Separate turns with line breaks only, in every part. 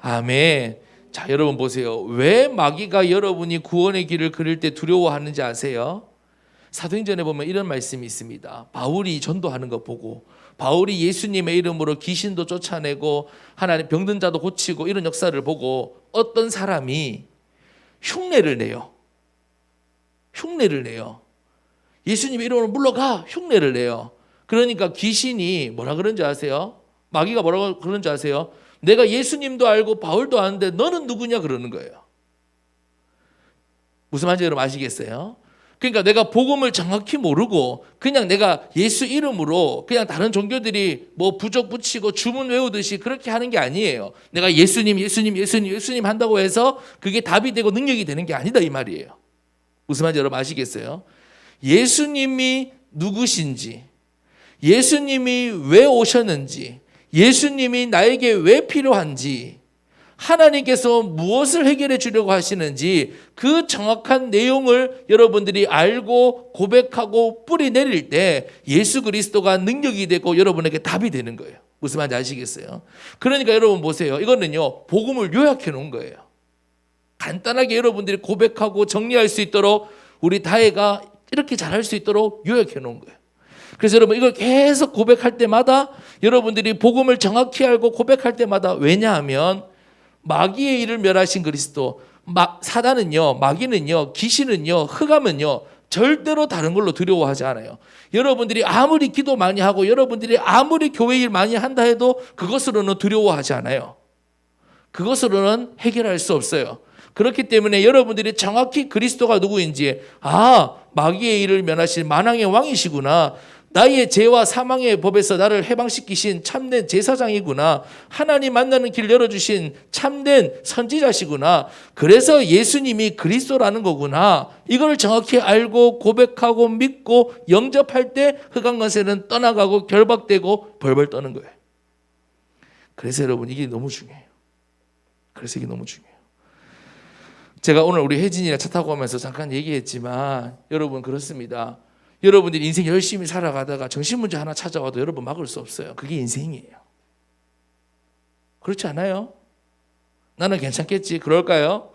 아멘. 자, 여러분 보세요. 왜 마귀가 여러분이 구원의 길을 그릴 때 두려워하는지 아세요? 사도행전에 보면 이런 말씀이 있습니다. 바울이 전도하는 거 보고, 바울이 예수님의 이름으로 귀신도 쫓아내고 하나님 병든 자도 고치고 이런 역사를 보고 어떤 사람이 흉내를 내요. 흉내를 내요. 예수님의 이름으로 물러가. 흉내를 내요. 그러니까 귀신이 뭐라 그런지 아세요? 마귀가 뭐라고 그런지 아세요? 내가 예수님도 알고 바울도 아는데 너는 누구냐 그러는 거예요. 무슨 말인지 여러분 아시겠어요? 그러니까 내가 복음을 정확히 모르고 그냥 내가 예수 이름으로 그냥 다른 종교들이 뭐 부적 붙이고 주문 외우듯이 그렇게 하는 게 아니에요. 내가 예수님 한다고 해서 그게 답이 되고 능력이 되는 게 아니다 이 말이에요. 무슨 말인지 여러분 아시겠어요? 예수님이 누구신지, 예수님이 왜 오셨는지, 예수님이 나에게 왜 필요한지, 하나님께서 무엇을 해결해 주려고 하시는지 그 정확한 내용을 여러분들이 알고 고백하고 뿌리 내릴 때 예수 그리스도가 능력이 되고 여러분에게 답이 되는 거예요. 무슨 말인지 아시겠어요? 그러니까 여러분 보세요. 이거는요, 복음을 요약해 놓은 거예요. 간단하게 여러분들이 고백하고 정리할 수 있도록 우리 다혜가 이렇게 잘할 수 있도록 요약해 놓은 거예요. 그래서 여러분 이걸 계속 고백할 때마다 여러분들이 복음을 정확히 알고 고백할 때마다, 왜냐하면 마귀의 일을 멸하신 그리스도, 사단은요, 마귀는요, 귀신은요, 흑암은요 절대로 다른 걸로 두려워하지 않아요. 여러분들이 아무리 기도 많이 하고 여러분들이 아무리 교회 일 많이 한다 해도 그것으로는 두려워하지 않아요. 그것으로는 해결할 수 없어요. 그렇기 때문에 여러분들이 정확히 그리스도가 누구인지, 마귀의 일을 면하신 만왕의 왕이시구나, 나의 죄와 사망의 법에서 나를 해방시키신 참된 제사장이구나, 하나님 만나는 길 열어주신 참된 선지자시구나, 그래서 예수님이 그리스도라는 거구나, 이걸 정확히 알고 고백하고 믿고 영접할 때 흑암 권세는 떠나가고 결박되고 벌벌 떠는 거예요. 그래서 여러분 이게 너무 중요해요. 제가 오늘 우리 혜진이랑 차 타고 오면서 잠깐 얘기했지만 여러분 그렇습니다. 여러분들이 인생 열심히 살아가다가 정신문제 하나 찾아와도 여러분 막을 수 없어요. 그게 인생이에요. 그렇지 않아요? 나는 괜찮겠지. 그럴까요?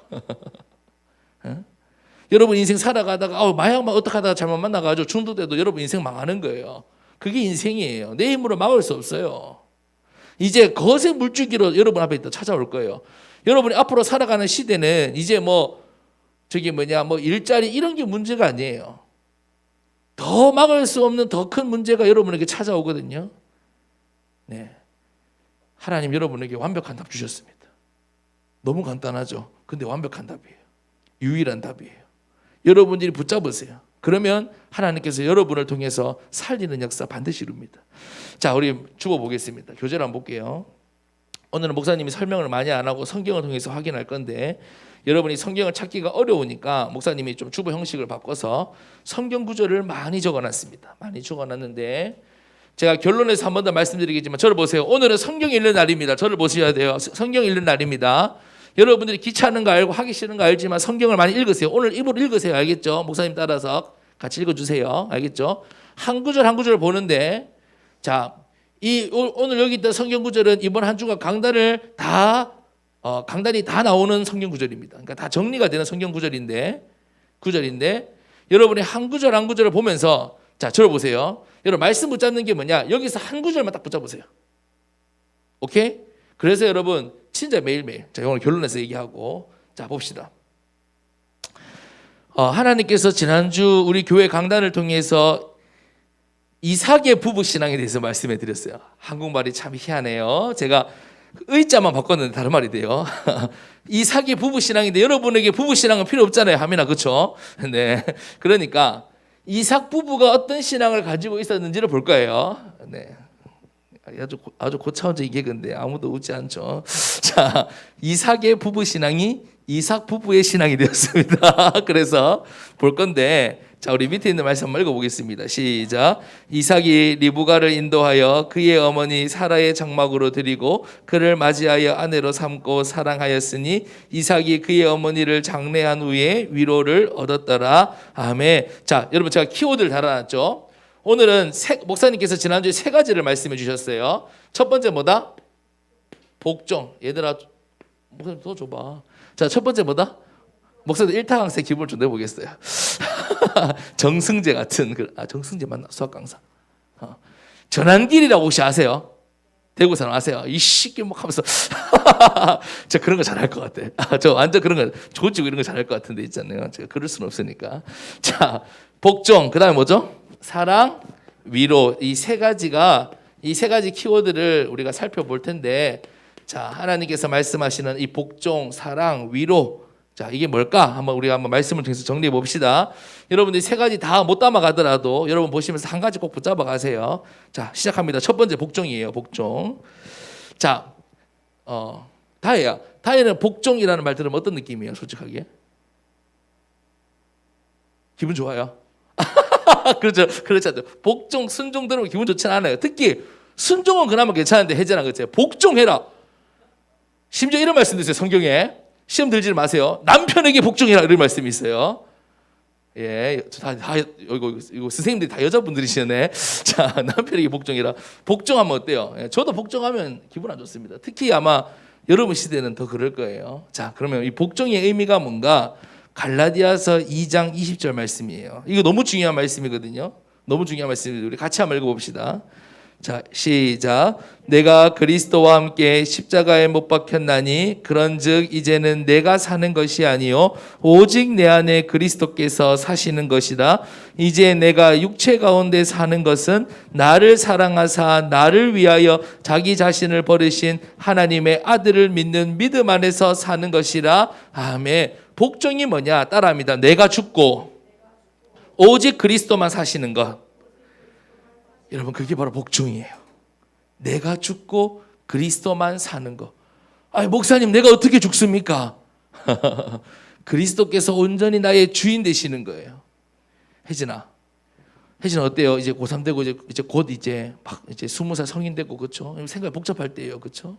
여러분 인생 살아가다가 마약만 어떻게 하다가 잘못 만나가지고 중독돼도 여러분 인생 망하는 거예요. 그게 인생이에요. 내 힘으로 막을 수 없어요. 이제 거센 물줄기로 여러분 앞에 찾아올 거예요. 여러분이 앞으로 살아가는 시대는 이제 일자리 이런 게 문제가 아니에요. 더 막을 수 없는 더 큰 문제가 여러분에게 찾아오거든요. 네, 하나님 여러분에게 완벽한 답 주셨습니다. 너무 간단하죠. 근데 완벽한 답이에요. 유일한 답이에요. 여러분들이 붙잡으세요. 그러면 하나님께서 여러분을 통해서 살리는 역사 반드시 이룹니다. 자, 우리 죽어보겠습니다. 교재를 한번 볼게요. 오늘은 목사님이 설명을 많이 안 하고 성경을 통해서 확인할 건데, 여러분이 성경을 찾기가 어려우니까 목사님이 좀 주보 형식을 바꿔서 성경 구절을 많이 적어놨습니다. 많이 적어놨는데 제가 결론에서 한 번 더 말씀드리겠지만 저를 보세요. 오늘은 성경 읽는 날입니다. 저를 보셔야 돼요. 성경 읽는 날입니다. 여러분들이 귀찮은 거 알고 하기 싫은 거 알지만 성경을 많이 읽으세요. 오늘 입으로 읽으세요. 알겠죠? 목사님 따라서 같이 읽어주세요. 알겠죠? 한 구절 한 구절 보는데, 자, 오늘 여기 있던 성경 구절은 이번 한 주가 강단이 다 나오는 성경 구절입니다. 그러니까 다 정리가 되는 성경 구절인데 여러분이 한 구절 한 구절을 보면서, 자, 저를 보세요. 여러분 말씀 붙잡는 게 뭐냐? 여기서 한 구절만 딱 붙잡으세요. 오케이? 그래서 여러분 진짜 매일매일, 자, 오늘 결론에서 얘기하고, 자, 봅시다. 하나님께서 지난주 우리 교회 강단을 통해서 이삭의 부부 신앙에 대해서 말씀해 드렸어요. 한국말이 참 희한해요. 제가 의자만 바꿨는데 다른 말이 돼요. 이삭의 부부 신앙인데 여러분에게 부부 신앙은 필요 없잖아요. 하민아, 그렇죠? 네. 그러니까 이삭 부부가 어떤 신앙을 가지고 있었는지를 볼 거예요. 네. 아주 고차원적인 개그인데 아무도 웃지 않죠. 자, 이삭의 부부 신앙이 이삭 부부의 신앙이 되었습니다. 그래서 볼 건데, 자, 우리 밑에 있는 말씀 한번 읽어보겠습니다. 시작. 이삭이 리브가를 인도하여 그의 어머니 사라의 장막으로 드리고 그를 맞이하여 아내로 삼고 사랑하였으니 이삭이 그의 어머니를 장례한 후에 위로를 얻었더라. 아멘. 자, 여러분 제가 키워드를 달아놨죠. 오늘은 목사님께서 지난주에 세 가지를 말씀해 주셨어요. 첫 번째 뭐다? 복종. 얘들아 목사님 더 줘봐. 자, 첫 번째 뭐다? 목사님 일타 강사 기분을 좀 내보겠어요. 정승재 같은 정승재 맞나? 수학 강사. 전환길이라고 혹시 아세요? 대구 사람 아세요? 이 시끼 뭐 하면서 저 그런 거 잘할 것 같아. 저 완전 그런 거 조지고 이런 거 잘할 것 같은데 있잖아요. 제가 그럴 수는 없으니까. 자, 복종 그다음에 뭐죠? 사랑, 위로 이 세 가지 키워드를 우리가 살펴볼 텐데, 자, 하나님께서 말씀하시는 이 복종, 사랑, 위로, 자, 이게 뭘까? 우리가 한번 말씀을 통해서 정리해 봅시다. 여러분들이 세 가지 다 못 담아가더라도 여러분 보시면서 한 가지 꼭 붙잡아 가세요. 자, 시작합니다. 첫 번째 복종이에요. 복종. 자, 다혜는 복종이라는 말 들으면 어떤 느낌이에요? 솔직하게. 기분 좋아요? 그렇죠. 그렇죠. 복종, 순종 들으면 기분 좋지는 않아요. 특히 순종은 그나마 괜찮은데 혜진아, 그렇죠. 복종해라. 심지어 이런 말씀도 있어요. 성경에. 시험 들지 마세요. 남편에게 복종해라. 이런 말씀이 있어요. 예, 이거 선생님들이 다 여자분들이시네. 자, 남편에게 복종해라. 복종하면 어때요? 예, 저도 복종하면 기분 안 좋습니다. 특히 아마 여러분 시대는 더 그럴 거예요. 자, 그러면 이 복종의 의미가 뭔가? 갈라디아서 2장 20절 말씀이에요. 이거 너무 중요한 말씀이거든요. 너무 중요한 말씀입니다. 우리 같이 한번 읽어봅시다. 자, 시작. 내가 그리스도와 함께 십자가에 못 박혔나니 그런즉 이제는 내가 사는 것이 아니요 오직 내 안에 그리스도께서 사시는 것이라. 이제 내가 육체 가운데 사는 것은 나를 사랑하사 나를 위하여 자기 자신을 버리신 하나님의 아들을 믿는 믿음 안에서 사는 것이라. 아멘. 복종이 뭐냐? 따라합니다. 내가 죽고 오직 그리스도만 사시는 것. 여러분, 그게 바로 복종이에요. 내가 죽고 그리스도만 사는 것. 아니, 목사님, 내가 어떻게 죽습니까? 그리스도께서 온전히 나의 주인 되시는 거예요. 혜진아 어때요? 이제 고3 되고 이제 곧 이제 20살 성인 되고, 그렇죠? 생각이 복잡할 때예요, 그렇죠?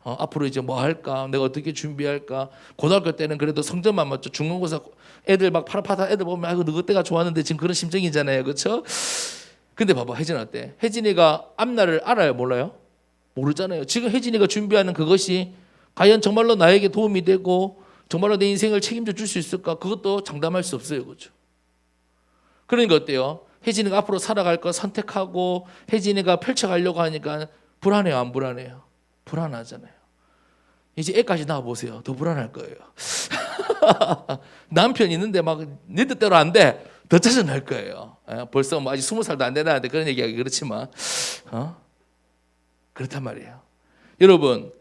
앞으로 이제 뭐 할까? 내가 어떻게 준비할까? 고등학교 때는 그래도 성적만 맞죠. 중간고사 애들 막 파릇파릇 애들 보면 아이고 너 그때가 좋았는데 지금 그런 심정이잖아요, 그렇죠? 근데 봐봐, 혜진 어때? 혜진이가 앞날을 알아요, 몰라요? 모르잖아요. 지금 혜진이가 준비하는 그것이 과연 정말로 나에게 도움이 되고 정말로 내 인생을 책임져 줄 수 있을까? 그것도 장담할 수 없어요, 그렇죠? 그러니까 어때요? 혜진이가 앞으로 살아갈 거 선택하고 혜진이가 펼쳐가려고 하니까 불안해요, 안 불안해요? 불안하잖아요. 이제 애까지 낳아보세요. 더 불안할 거예요. 남편 있는데 막 네 뜻대로 안 돼. 더 짜증날 거예요. 벌써 뭐 아직 20살도 안 되나는데 그런 얘기하기 그렇지만 그렇단 말이에요. 여러분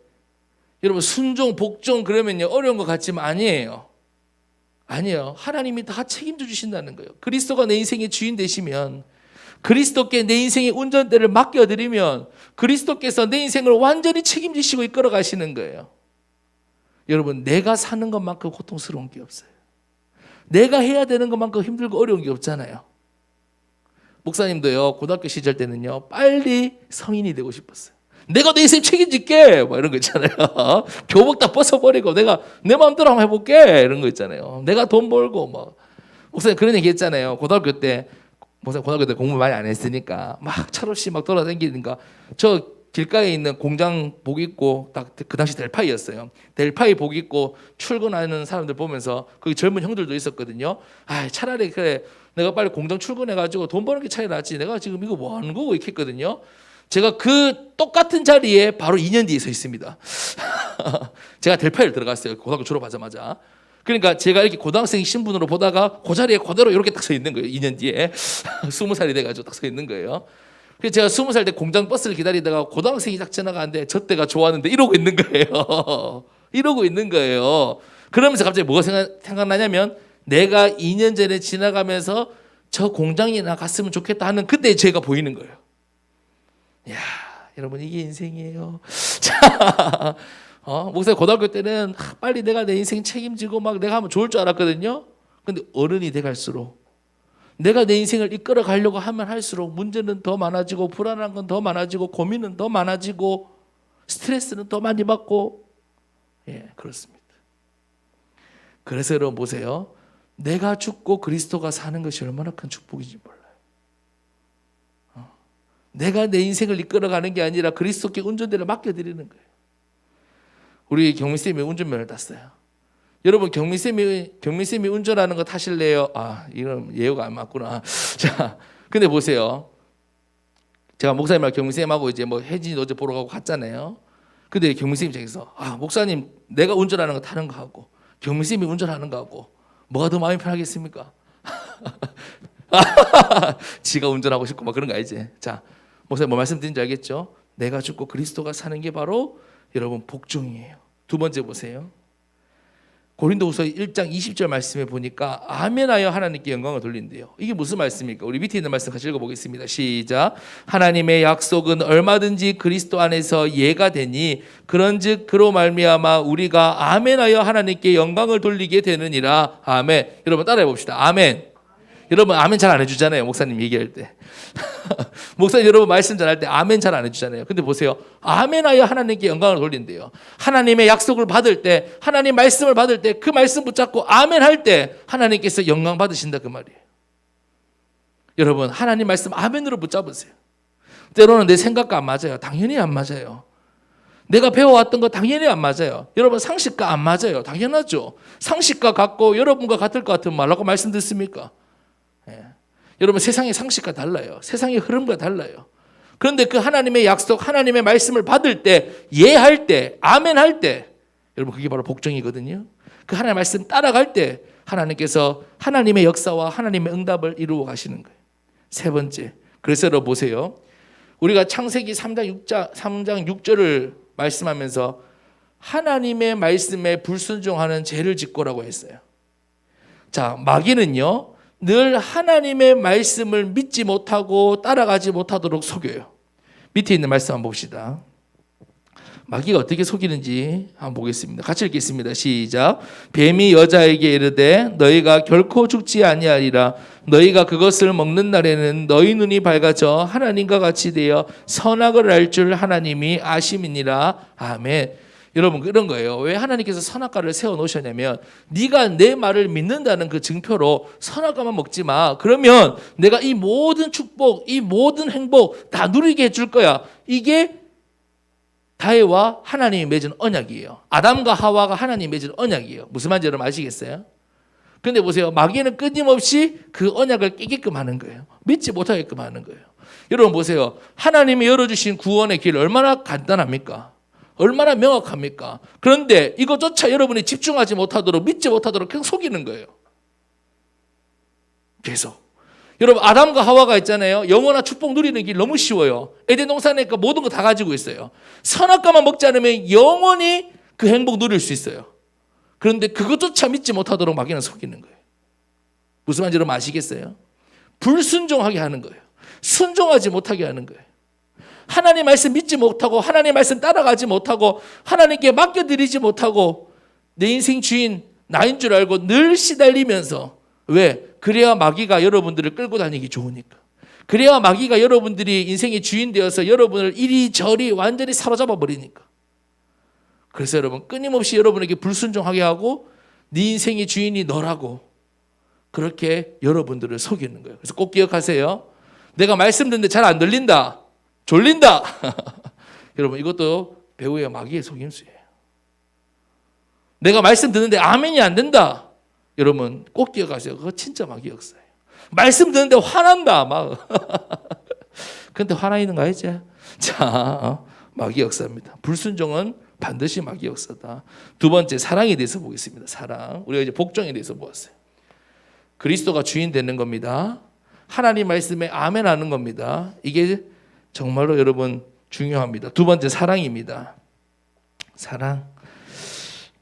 순종 복종 그러면요 어려운 것 같지만 아니에요. 하나님이 다 책임져 주신다는 거예요. 그리스도가 내 인생의 주인 되시면, 그리스도께 내 인생의 운전대를 맡겨드리면 그리스도께서 내 인생을 완전히 책임지시고 이끌어 가시는 거예요. 여러분, 내가 사는 것만큼 고통스러운 게 없어요. 내가 해야 되는 것만큼 힘들고 어려운 게 없잖아요. 목사님도요, 고등학교 시절 때는요, 빨리 성인이 되고 싶었어요. 내가 내 인생 책임질게! 뭐 이런 거 있잖아요. 교복 다 벗어버리고 내가 내 마음대로 한번 해볼게! 이런 거 있잖아요. 내가 돈 벌고 뭐. 목사님 그런 얘기 했잖아요. 고등학교 때 공부 많이 안 했으니까 막 철없이 막 돌아다니니까 저 길가에 있는 공장 복 입고 딱 그 당시 델파이였어요. 델파이 복 입고 출근하는 사람들 보면서 거기 젊은 형들도 있었거든요. 차라리 그래 내가 빨리 공장 출근해가지고 돈 버는 게 차라리 낫지. 내가 지금 이거 뭐 하는 거고 이렇게 했거든요. 제가 그 똑같은 자리에 바로 2년 뒤에 서 있습니다. 제가 델파이를 들어갔어요. 고등학교 졸업하자마자. 그러니까 제가 이렇게 고등학생 신분으로 보다가 그 자리에 그대로 이렇게 딱 서 있는 거예요. 2년 뒤에 20살이 돼가지고 딱 서 있는 거예요. 그래서 제가 20살 때 공장 버스를 기다리다가 고등학생이 딱 지나가는데 저 때가 좋았는데 이러고 있는 거예요. 이러고 있는 거예요. 그러면서 갑자기 뭐가 생각나냐면 내가 2년 전에 지나가면서 저 공장이나 갔으면 좋겠다 하는 그때 제가 보이는 거예요. 이야, 여러분 이게 인생이에요. 자, 목사님 고등학교 때는 빨리 내가 내 인생 책임지고 막 내가 하면 좋을 줄 알았거든요. 근데 어른이 돼갈수록 내가 내 인생을 이끌어 가려고 하면 할수록 문제는 더 많아지고 불안한 건 더 많아지고 고민은 더 많아지고 스트레스는 더 많이 받고, 예, 그렇습니다. 그래서 여러분 보세요. 내가 죽고 그리스도가 사는 것이 얼마나 큰 축복인지 몰라요. 내가 내 인생을 이끌어가는 게 아니라 그리스도께 운전대를 맡겨드리는 거예요. 우리 경민쌤이 운전면허를 땄어요. 여러분 경민쌤이 운전하는 거 타실래요? 이런 예우가 안 맞구나. 자, 근데 보세요. 제가 목사님하고 경민쌤하고 이제 뭐 혜진이 어제 보러 가고 갔잖아요. 근데 경민쌤이 저기서 목사님 내가 운전하는 거 타는 거하고 경민쌤이 운전하는 거하고 뭐가 더 마음이 편하겠습니까? 지가 운전하고 싶고 막 그런 거 알지? 자, 목사님 뭐 말씀드린지 알겠죠? 내가 죽고 그리스도가 사는 게 바로 여러분 복종이에요. 두 번째 보세요. 고린도후서 1장 20절 말씀에 보니까 아멘하여 하나님께 영광을 돌린대요. 이게 무슨 말씀입니까? 우리 밑에 있는 말씀 같이 읽어보겠습니다. 시작. 하나님의 약속은 얼마든지 그리스도 안에서 예가 되니 그런즉 그로 말미암아 우리가 아멘하여 하나님께 영광을 돌리게 되느니라. 아멘. 여러분 따라해 봅시다. 아멘. 여러분 아멘 잘 안 해주잖아요. 목사님 얘기할 때. 목사님 여러분 말씀 잘할 때 아멘 잘 안 해주잖아요. 근데 보세요. 아멘하여 하나님께 영광을 돌린대요. 하나님의 약속을 받을 때, 하나님 말씀을 받을 때 그 말씀 붙잡고 아멘 할 때 하나님께서 영광 받으신다 그 말이에요. 여러분 하나님 말씀 아멘으로 붙잡으세요. 때로는 내 생각과 안 맞아요. 당연히 안 맞아요. 내가 배워왔던 거 당연히 안 맞아요. 여러분 상식과 안 맞아요. 당연하죠. 상식과 같고 여러분과 같을 것 같으면 말라고 말씀 듣습니까? 여러분 세상의 상식과 달라요. 세상의 흐름과 달라요. 그런데 그 하나님의 약속, 하나님의 말씀을 받을 때, 예할 때, 아멘 할 때, 여러분 그게 바로 복종이거든요. 그 하나님의 말씀 따라갈 때 하나님께서 하나님의 역사와 하나님의 응답을 이루어 가시는 거예요. 세 번째, 그래서 여러분 보세요. 우리가 창세기 3장 6절을 말씀하면서 하나님의 말씀에 불순종하는 죄를 짓고라고 했어요. 자, 마귀는요. 늘 하나님의 말씀을 믿지 못하고 따라가지 못하도록 속여요. 밑에 있는 말씀 한번 봅시다. 마귀가 어떻게 속이는지 한번 보겠습니다. 같이 읽겠습니다. 시작. 뱀이 여자에게 이르되 너희가 결코 죽지 아니하리라. 너희가 그것을 먹는 날에는 너희 눈이 밝아져 하나님과 같이 되어 선악을 알 줄 하나님이 아심이니라. 아멘. 여러분 그런 거예요. 왜 하나님께서 선악과를 세워놓으셨냐면 네가 내 말을 믿는다는 그 증표로 선악과만 먹지 마. 그러면 내가 이 모든 축복, 이 모든 행복 다 누리게 해줄 거야. 이게 다윗과 하나님이 맺은 언약이에요. 아담과 하와가 하나님이 맺은 언약이에요. 무슨 말인지 여러분 아시겠어요? 근데 보세요. 마귀는 끊임없이 그 언약을 깨게끔 하는 거예요. 믿지 못하게끔 하는 거예요. 여러분 보세요. 하나님이 열어주신 구원의 길 얼마나 간단합니까? 얼마나 명확합니까? 그런데 이것조차 여러분이 집중하지 못하도록 믿지 못하도록 계속 속이는 거예요. 계속. 여러분 아담과 하와가 있잖아요. 영원한 축복 누리는 길 너무 쉬워요. 에덴 동산에 모든 거 다 가지고 있어요. 선악과만 먹지 않으면 영원히 그 행복 누릴 수 있어요. 그런데 그것조차 믿지 못하도록 마귀는 속이는 거예요. 무슨 말인지 여러분 아시겠어요? 불순종하게 하는 거예요. 순종하지 못하게 하는 거예요. 하나님 말씀 믿지 못하고 하나님 말씀 따라가지 못하고 하나님께 맡겨드리지 못하고 내 인생 주인 나인 줄 알고 늘 시달리면서 왜? 그래야 마귀가 여러분들을 끌고 다니기 좋으니까. 그래야 마귀가 여러분들이 인생의 주인 되어서 여러분을 이리저리 완전히 사로잡아 버리니까. 그래서 여러분 끊임없이 여러분에게 불순종하게 하고 네 인생의 주인이 너라고 그렇게 여러분들을 속이는 거예요. 그래서 꼭 기억하세요. 내가 말씀 듣는데 잘 안 들린다. 졸린다. 여러분 이것도 배우의 마귀의 속임수예요. 내가 말씀 듣는데 아멘이 안 된다. 여러분 꼭 기억하세요. 그거 진짜 마귀 역사예요. 말씀 듣는데 화난다. 막. 근데 화나 있는 거 알지? 자, 마귀 역사입니다. 불순종은 반드시 마귀 역사다. 두 번째 사랑에 대해서 보겠습니다. 사랑. 우리가 이제 복종에 대해서 보았어요. 그리스도가 주인 되는 겁니다. 하나님 말씀에 아멘 하는 겁니다. 이게 정말로 여러분 중요합니다. 두 번째 사랑입니다. 사랑.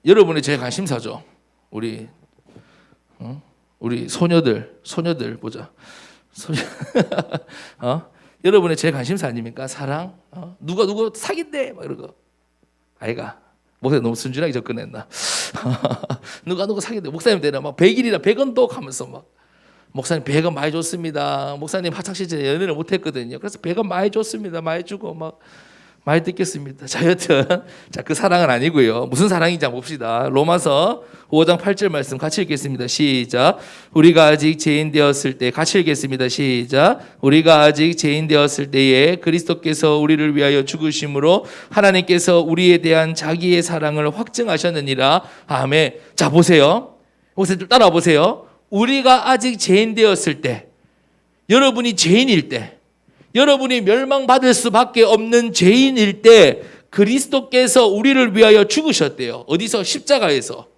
여러분의 제 관심사죠. 우리 소녀들 보자. 여러분의 제 관심사 아닙니까? 사랑. 누가 누구 사귄대 막 이런 거. 아이가 목사님 너무 순진하게 접근했나? 누가 누구 사귄대. 목사님 때는 막 100일이나 100원도 하면서 막. 목사님 100원 많이 줬습니다. 목사님 학창시절에 연애를 못했거든요. 그래서 100원 많이 줬습니다. 많이 주고 막 많이 듣겠습니다. 자, 여튼 자, 그 사랑은 아니고요. 무슨 사랑인지 한번 봅시다. 로마서 5장 8절 말씀 같이 읽겠습니다. 시작. 우리가 아직 죄인 되었을 때, 같이 읽겠습니다. 시작. 우리가 아직 죄인 되었을 때에 그리스도께서 우리를 위하여 죽으심으로 하나님께서 우리에 대한 자기의 사랑을 확증하셨느니라. 아멘. 자, 보세요. 좀 따라와 보세요. 우리가 아직 죄인 되었을 때, 여러분이 죄인일 때, 여러분이 멸망받을 수밖에 없는 죄인일 때 그리스도께서 우리를 위하여 죽으셨대요. 어디서? 십자가에서.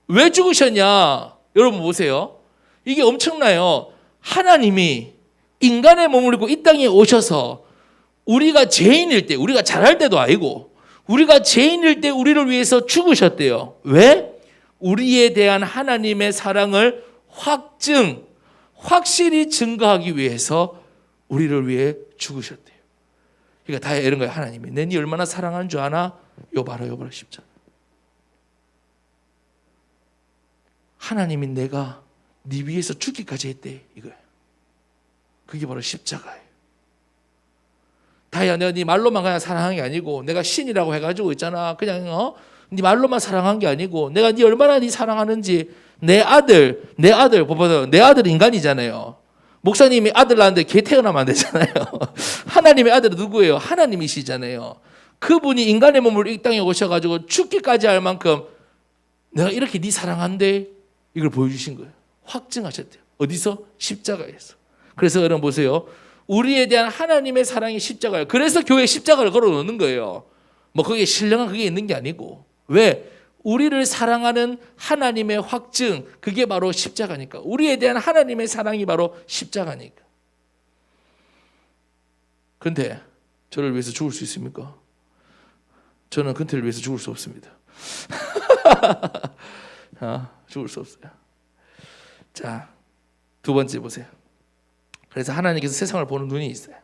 왜 죽으셨냐? 여러분 보세요. 이게 엄청나요. 하나님이 인간의 몸을 입고 이 땅에 오셔서 우리가 죄인일 때, 우리가 잘할 때도 아니고 우리가 죄인일 때 우리를 위해서 죽으셨대요. 왜? 우리에 대한 하나님의 사랑을 확실히 증거하기 위해서 우리를 위해 죽으셨대요. 그러니까 다 이런 거예요. 하나님이 내 니 얼마나 사랑하는 줄 아나? 요 봐라 십자가. 하나님이 내가 네 위해서 죽기까지 했대 이거예요. 그게 바로 십자가예요. 다야 내가 네 말로만 그냥 사랑한 게 아니고 내가 신이라고 해가지고 있잖아. 그냥 네 말로만 사랑한 게 아니고 내가 네 얼마나 네 사랑하는지 내 아들 보면 내 아들 인간이잖아요. 목사님이 아들 낳았는데 개 태어나면 안 되잖아요. 하나님의 아들은 누구예요? 하나님이시잖아요. 그분이 인간의 몸을 이 땅에 오셔가지고 죽기까지 할 만큼 내가 이렇게 네 사랑한대 이걸 보여주신 거예요. 확증하셨대요. 어디서? 십자가에서. 그래서 여러분 보세요. 우리에 대한 하나님의 사랑이 십자가예요. 그래서 교회에 십자가를 걸어놓는 거예요. 뭐 거기에 신령한 그게 있는 게 아니고. 왜? 우리를 사랑하는 하나님의 확증, 그게 바로 십자가니까. 우리에 대한 하나님의 사랑이 바로 십자가니까. 근데 저를 위해서 죽을 수 있습니까? 저는 근태를 위해서 죽을 수 없습니다. 죽을 수 없어요. 자, 두 번째 보세요. 그래서 하나님께서 세상을 보는 눈이 있어요.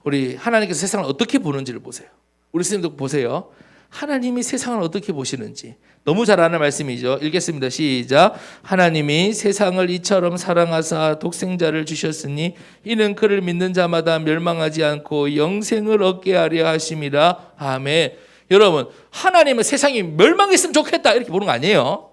우리 하나님께서 세상을 어떻게 보는지를 보세요. 우리 스님도 보세요. 하나님이 세상을 어떻게 보시는지 너무 잘 아는 말씀이죠. 읽겠습니다. 시작. 하나님이 세상을 이처럼 사랑하사 독생자를 주셨으니 이는 그를 믿는 자마다 멸망하지 않고 영생을 얻게 하려 하심이라. 아멘. 여러분, 하나님은 세상이 멸망했으면 좋겠다 이렇게 보는 거 아니에요.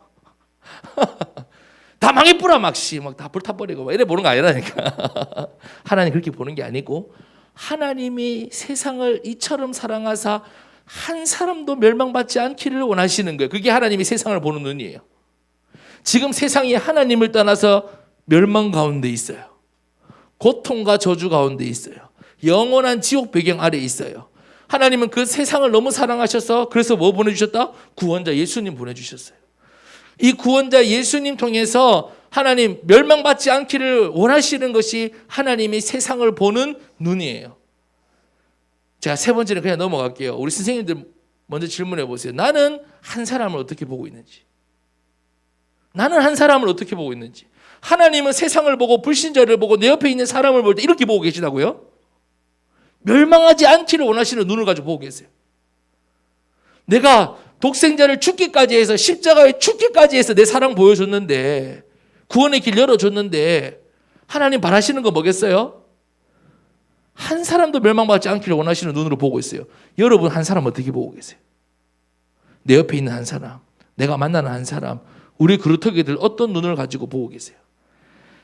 다 망해뿌라 막시 막 다 불타버리고 막 이래 보는 거 아니라니까. 하나님 그렇게 보는 게 아니고 하나님이 세상을 이처럼 사랑하사 한 사람도 멸망받지 않기를 원하시는 거예요. 그게 하나님이 세상을 보는 눈이에요. 지금 세상이 하나님을 떠나서 멸망 가운데 있어요. 고통과 저주 가운데 있어요. 영원한 지옥 배경 아래 있어요. 하나님은 그 세상을 너무 사랑하셔서 그래서 뭐 보내주셨다? 구원자 예수님 보내주셨어요. 이 구원자 예수님 통해서 하나님 멸망받지 않기를 원하시는 것이 하나님이 세상을 보는 눈이에요. 제가 세 번째는 그냥 넘어갈게요. 우리 선생님들 먼저 질문해 보세요. 나는 한 사람을 어떻게 보고 있는지. 나는 한 사람을 어떻게 보고 있는지. 하나님은 세상을 보고 불신자를 보고 내 옆에 있는 사람을 볼 때 이렇게 보고 계시다고요? 멸망하지 않기를 원하시는 눈을 가지고 보고 계세요. 내가 독생자를 죽기까지 해서 십자가에 죽기까지 해서 내 사랑 보여줬는데 구원의 길 열어줬는데 하나님 바라시는 거 뭐겠어요? 한 사람도 멸망받지 않기를 원하시는 눈으로 보고 있어요. 여러분 한 사람 어떻게 보고 계세요? 내 옆에 있는 한 사람, 내가 만나는 한 사람, 우리 그루터기들 어떤 눈을 가지고 보고 계세요?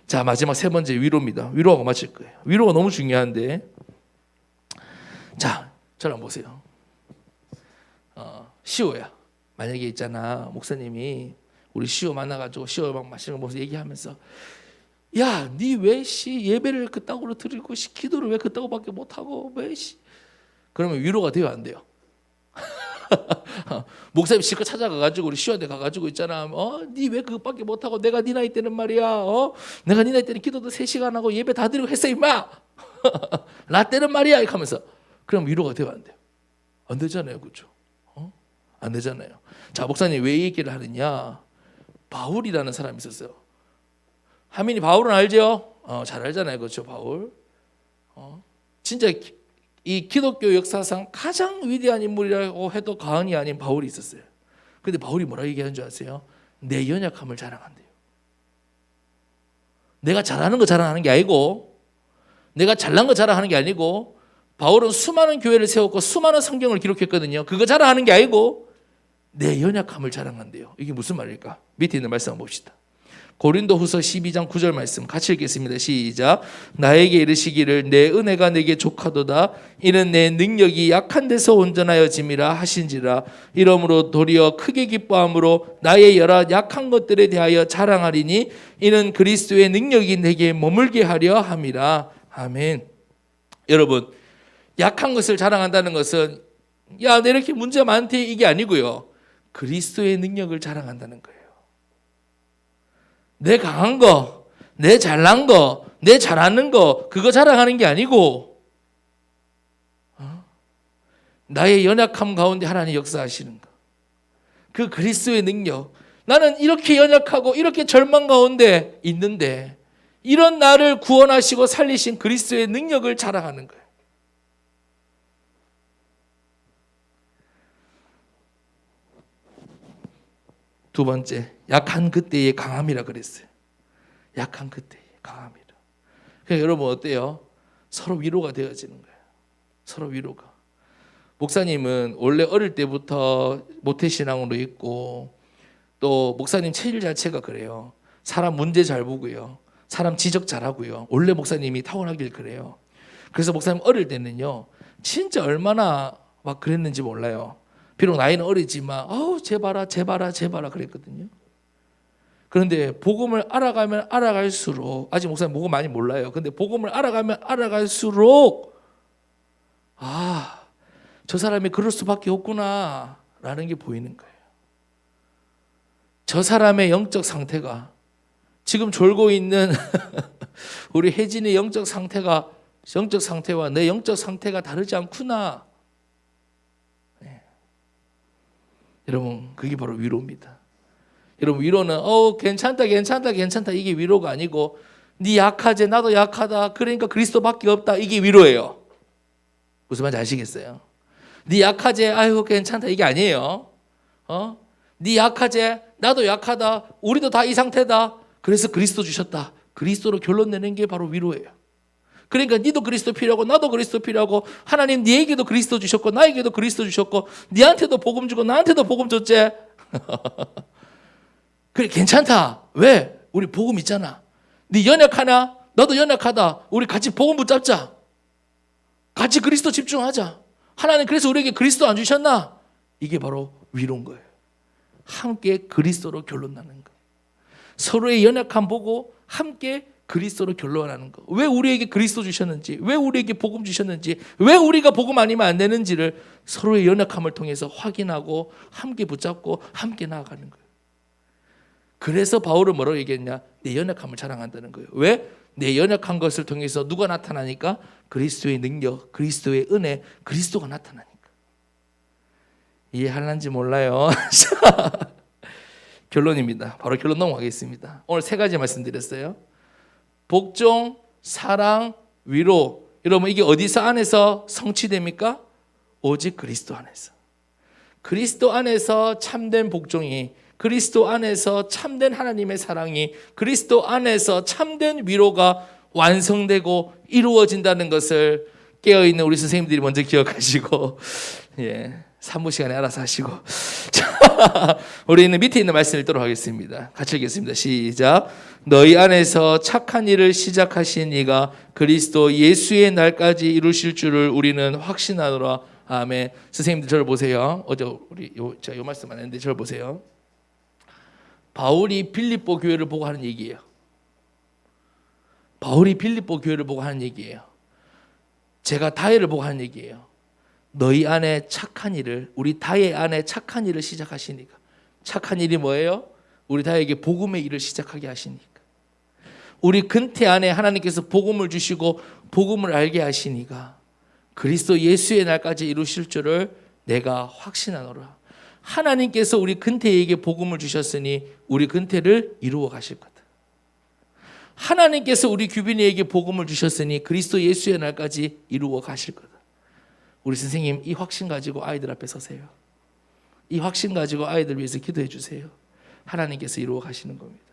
자, 마지막 세 번째 위로입니다. 위로하고 마칠 거예요. 위로가 너무 중요한데 자, 저를 한번 보세요. 시호야. 만약에 있잖아 목사님이 우리 시호 만나가지고 시호 막 마시는 거 보면서 얘기하면서 야, 니 왜 예배를 그따구로 드리고 기도를 왜 그따구밖에 못하고 왜 그러면 위로가 돼요 안 돼요? 목사님 실컷 찾아가가지고 우리 시호한테 가가지고 있잖아. 니 왜 그것밖에 못하고 내가 니 나이 때는 말이야. 내가 니 나이 때는 기도도 3시간 하고 예배 다 드리고 했어 임마. 나 때는 말이야 이렇게 하면서 그럼 위로가 돼요 안 돼요? 안 되잖아요, 그렇죠? 안 되잖아요. 자, 목사님 왜 이 얘기를 하느냐? 바울이라는 사람이 있었어요. 하민이 바울은 알죠? 잘 알잖아요, 그렇죠? 바울. 진짜 이 기독교 역사상 가장 위대한 인물이라고 해도 과언이 아닌 바울이 있었어요. 근데 바울이 뭐라고 얘기하는 줄 아세요? 내 연약함을 자랑한대요. 내가 잘하는 거 자랑하는 게 아니고 내가 잘난 거 자랑하는 게 아니고 바울은 수많은 교회를 세웠고 수많은 성경을 기록했거든요. 그거 자랑하는 게 아니고 내 연약함을 자랑한대요. 이게 무슨 말일까? 밑에 있는 말씀 한번 봅시다. 고린도후서 12장 9절 말씀 같이 읽겠습니다. 시작. 나에게 이르시기를 내 은혜가 내게 족하도다. 이는 내 능력이 약한 데서 온전하여짐이라 하신지라. 이러므로 도리어 크게 기뻐함으로 나의 여러 약한 것들에 대하여 자랑하리니 이는 그리스도의 능력이 내게 머물게 하려 함이라. 아멘. 여러분, 약한 것을 자랑한다는 것은 야, 내 이렇게 문제 많대 이게 아니고요. 그리스도의 능력을 자랑한다는 거예요. 내 강한 거, 내 잘난 거, 내 잘하는 거 그거 자랑하는 게 아니고 나의 연약함 가운데 하나님 역사하시는 거. 그 그리스도의 능력. 나는 이렇게 연약하고 이렇게 절망 가운데 있는데 이런 나를 구원하시고 살리신 그리스도의 능력을 자랑하는 거예요. 두 번째, 약한 그때의 강함이라 그랬어요. 약한 그때의 강함이라. 그러니까 여러분 어때요? 서로 위로가 되어지는 거예요. 서로 위로가. 목사님은 원래 어릴 때부터 모태신앙으로 있고 또 목사님 체질 자체가 그래요. 사람 문제 잘 보고요. 사람 지적 잘하고요. 원래 목사님이 타고나길 그래요. 그래서 목사님 어릴 때는요. 진짜 얼마나 막 그랬는지 몰라요. 비록 나이는 어리지만 제발아 그랬거든요. 그런데 복음을 알아가면 알아갈수록 아직 목사님 복음 많이 몰라요. 근데 복음을 알아가면 알아갈수록 저 사람이 그럴 수밖에 없구나 라는 게 보이는 거예요. 저 사람의 영적 상태가 지금 졸고 있는 우리 혜진의 영적 상태와 내 영적 상태가 다르지 않구나. 여러분 그게 바로 위로입니다. 여러분 위로는 괜찮다 이게 위로가 아니고 네 약하지 나도 약하다 그러니까 그리스도밖에 없다 이게 위로예요. 무슨 말인지 아시겠어요? 네 약하지 아이고 괜찮다 이게 아니에요. 네 약하지 나도 약하다 우리도 다 이 상태다 그래서 그리스도 주셨다. 그리스도로 결론 내는 게 바로 위로예요. 그러니까 니도 그리스도 필요하고 나도 그리스도 필요하고 하나님 니에게도 그리스도 주셨고 나에게도 그리스도 주셨고 니한테도 복음 주고 나한테도 복음 줬지. 그래 괜찮다. 왜? 우리 복음 있잖아. 니 연약하나? 나도 연약하다. 우리 같이 복음 붙잡자. 같이 그리스도 집중하자. 하나님 그래서 우리에게 그리스도 안 주셨나? 이게 바로 위로인 거예요. 함께 그리스도로 결론 나는 거. 서로의 연약함 보고 함께 그리스도로 결론하는 거. 왜 우리에게 그리스도 주셨는지, 왜 우리에게 복음 주셨는지, 왜 우리가 복음 아니면 안 되는지를 서로의 연약함을 통해서 확인하고 함께 붙잡고 함께 나아가는 거예요. 그래서 바울은 뭐라고 얘기했냐? 내 연약함을 자랑한다는 거예요. 왜? 내 연약한 것을 통해서 누가 나타나니까? 그리스도의 능력, 그리스도의 은혜, 그리스도가 나타나니까. 이해할런지 몰라요. 결론입니다. 바로 결론 넘어가겠습니다. 오늘 세 가지 말씀드렸어요. 복종, 사랑, 위로. 여러분 이게 어디서 안에서 성취됩니까? 오직 그리스도 안에서. 그리스도 안에서 참된 복종이, 그리스도 안에서 참된 하나님의 사랑이, 그리스도 안에서 참된 위로가 완성되고 이루어진다는 것을 깨어있는 우리 선생님들이 먼저 기억하시고 산모 시간에 알아서 하시고 자, 우리는 밑에 있는 말씀 읽도록 하겠습니다. 같이 읽겠습니다. 시작. 너희 안에서 착한 일을 시작하신 이가 그리스도 예수의 날까지 이루실 줄을 우리는 확신하노라. 아멘. 선생님들 저를 보세요. 어제 우리 요 말씀 안 했는데 저를 보세요. 바울이 빌립보 교회를 보고 하는 얘기예요. 바울이 빌립보 교회를 보고 하는 얘기예요. 제가 다혜를 보고 하는 얘기예요. 너희 안에 착한 일을, 우리 다혜 안에 착한 일을 시작하시니까. 착한 일이 뭐예요? 우리 다혜에게 복음의 일을 시작하게 하시니까. 우리 근태 안에 하나님께서 복음을 주시고 복음을 알게 하시니까 그리스도 예수의 날까지 이루실 줄을 내가 확신하노라. 하나님께서 우리 근태에게 복음을 주셨으니 우리 근태를 이루어 가실 거다. 하나님께서 우리 규빈이에게 복음을 주셨으니 그리스도 예수의 날까지 이루어 가실 거다. 우리 선생님 이 확신 가지고 아이들 앞에 서세요. 이 확신 가지고 아이들 위해서 기도해 주세요. 하나님께서 이루어 가시는 겁니다.